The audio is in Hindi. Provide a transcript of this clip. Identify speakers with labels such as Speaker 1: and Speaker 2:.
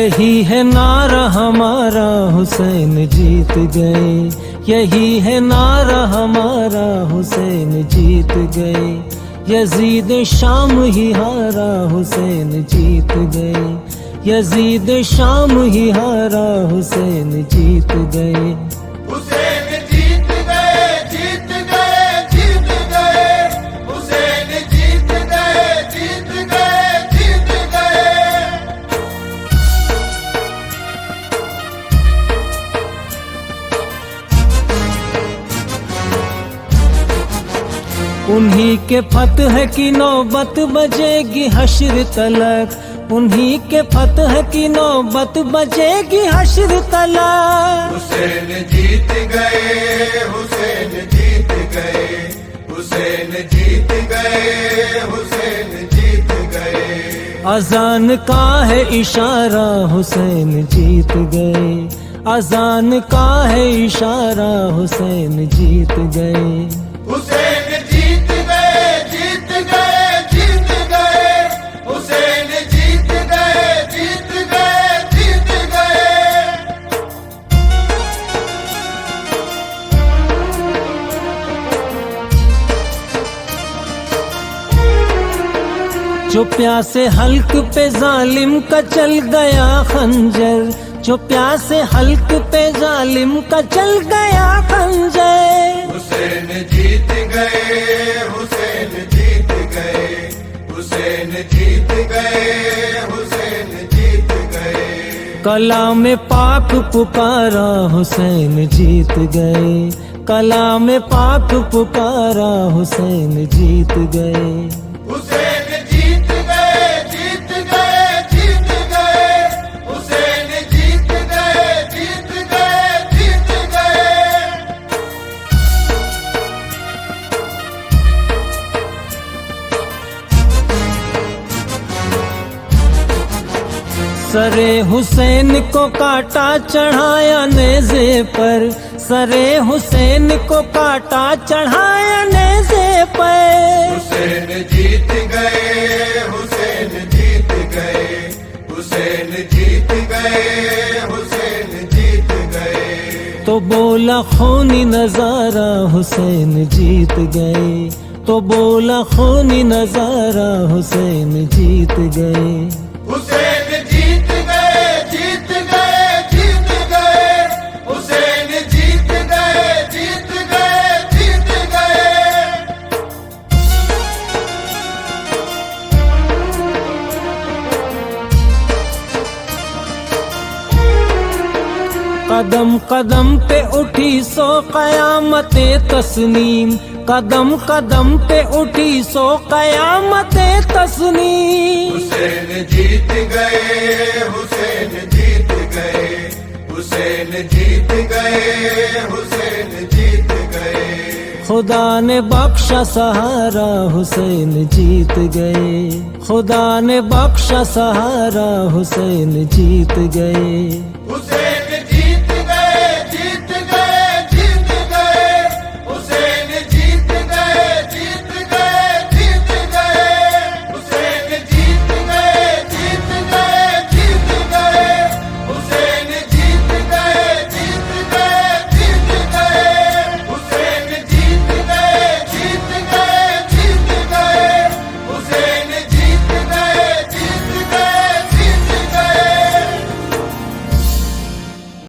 Speaker 1: यही है नारा हमारा, हुसैन जीत गए। यही है नारा हमारा, हुसैन जीत गए। यजीद शाम ही हारा, हुसैन जीत गए। यजीद शाम ही हारा, हुसैन जीत गए।
Speaker 2: हुसैन जीत गए, जीत गए, जीत गए। हुसैन जीत गए, जीत गए, जीत गए।
Speaker 1: उन्हीं के फतह की नौबत बजेगी हश्र तलक। उन्हीं के फतह की नौबत बजेगी हश्र तलक।
Speaker 2: हुसैन जीत गए, हुसैन जीत गए। हुसैन जीत गए, हुसैन जीत गए।
Speaker 1: अजान का है इशारा, हुसैन जीत गए। अजान का है इशारा, हुसैन जीत गए।
Speaker 2: हुसैन जीत गए, जीत गए, जीत गए। हुसैन जीत गए, जीत गए, जीत गए।
Speaker 1: जो प्यासे हल्क पे जालिम का चल गया खंजर। जो प्यासे हल्क पे जालिम का चल गया खंजर।
Speaker 2: हुसैन जीत गए, हुसैन जीत गए। हुसैन जीत गए, हुसैन जीत गए।
Speaker 1: कलाम पाक पुकारा, हुसैन जीत गए। कलाम पाक पुकारा, हुसैन जीत गए।
Speaker 2: हुसैन जीत गए, जीत गए, जीत गए। हुसैन जीत गए, जीत गए, जीत गए।
Speaker 1: सरे हुसैन को काटा चढ़ाया नेज़े पर। सरे हुसैन को काटा चढ़ाया नेज़े पर।
Speaker 2: हुसैन जीत गए, हुसैन जीत गए। हुसैन जीत गए, हुसैन जीत गए।
Speaker 1: तो बोला खूनी नजारा, हुसैन जीत गए। तो बोला खूनी नजारा, हुसैन जीत गए।
Speaker 2: हुसैन जीत गए, जीत गए, जीत गए। हुसैन जीत गए, जीत गए, जीत गए।
Speaker 1: कदम कदम पे उठी सो कयामते तस्नीम। कदम कदम पे उठी सो कयामते तस्नीम।
Speaker 2: हुसैन जीत गए, हुसैन जीत गए। हुसैन जीत गए, हुसैन जीत गए।
Speaker 1: खुदा ने बख्शा सहारा, हुसैन जीत गए। खुदा ने बख्शा सहारा, हुसैन जीत गए।
Speaker 2: हुसैन